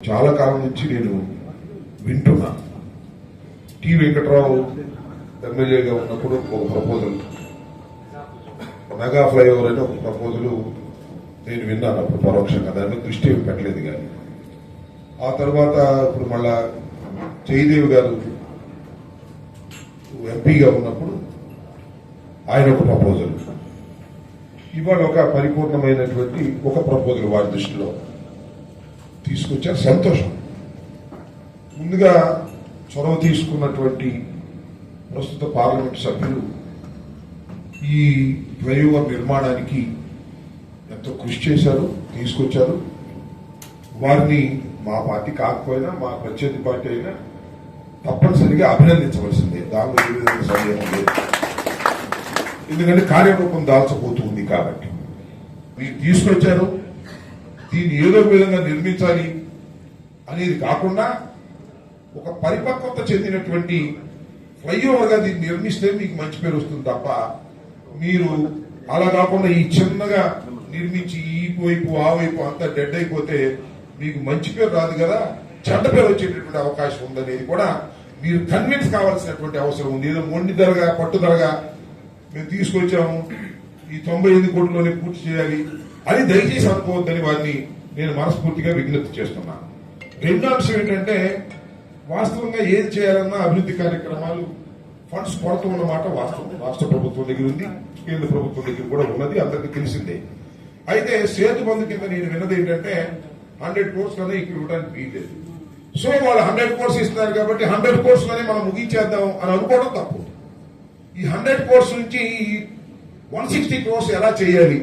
చాలా కాలం నుంచి నేను వింటున్నా. టి వెంకట్రావు ఎమ్మెల్యేగా ఉన్నప్పుడు ఒక ప్రపోజల్, మెగా ఫ్లైఓవర్ అని ఒక ప్రపోజల్ నేను విన్నాను. అప్పుడు పరోక్షంగా దాని మీద దృష్టి పెట్టలేదు. కానీ ఆ తర్వాత ఇప్పుడు మళ్ళా జయదేవ్ గారు ఎంపీగా ఉన్నప్పుడు ఆయన ఒక ప్రపోజల్, ఇవాళ ఒక పరిపూర్ణమైనటువంటి ఒక ప్రపోజల్ వారి దృష్టిలో తీసుకొచ్చారు. సంతోషం. ముందుగా చొరవ తీసుకున్నటువంటి ప్రస్తుత పార్లమెంట్ సభ్యులు ఈ ఫ్లైఓవర్ నిర్మాణానికి ఎంతో కృషి చేశారు, తీసుకొచ్చారు. వారిని మా పార్టీ కాకపోయినా, మా ప్రత్యర్థి పార్టీ అయినా తప్పనిసరిగా అభినందించవలసిందే. దానిలో ఏ విధంగా సందేహం లేదు. ఎందుకంటే కార్యరూపం దాల్చబోతుంది కాబట్టి మీరు తీసుకొచ్చారు. దీన్ని ఏదో విధంగా నిర్మించాలి అనేది కాకుండా ఒక పరిపక్వత చెందినటువంటి ఫ్లైఓవర్గా దీన్ని నిర్మిస్తే మీకు మంచి పేరు వస్తుంది తప్ప, మీరు అలా కాకుండా ఈ చిన్నగా నిర్మించి ఈ వైపు ఆ వైపు అంతా డెడ్ అయిపోతే మీకు మంచి పేరు రాదు కదా, చెడ్డ పేరు వచ్చేటటువంటి అవకాశం ఉందనేది కూడా మీరు కన్విన్స్ కావాల్సినటువంటి అవసరం ఉంది. ఏదో మొండిదరగా పట్టుదలగా మేము తీసుకొచ్చాము, ఈ 98 కోట్లలోనే పూర్తి చేయాలి అని దయచేసి అనుకోవద్దని వారిని నేను మనస్ఫూర్తిగా విజ్ఞప్తి చేస్తున్నాను. రెండో అంశం ఏంటంటే, వాస్తవంగా ఏది చేయాలన్నా అభివృద్ధి కార్యక్రమాలు ఫండ్స్ కొరత ఉన్నమాట వాస్తవం. రాష్ట్ర ప్రభుత్వం దగ్గర ఉంది, కేంద్ర ప్రభుత్వం దగ్గర కూడా ఉన్నది, అందరికీ తెలిసిందే. అయితే సేతు బంధు కింద నేను విన్నది ఏంటంటే 100 crores లోనే ఇక్కడ ఇవ్వడానికి వీల్లేదు. సో వాళ్ళు 100 crores ఇస్తున్నారు కాబట్టి 100 crores లోనే మనం ముగించేద్దాం అని అనుకోవడం తప్పు. ఈ 100 crores నుంచి 160 crores ఎలా చేయాలి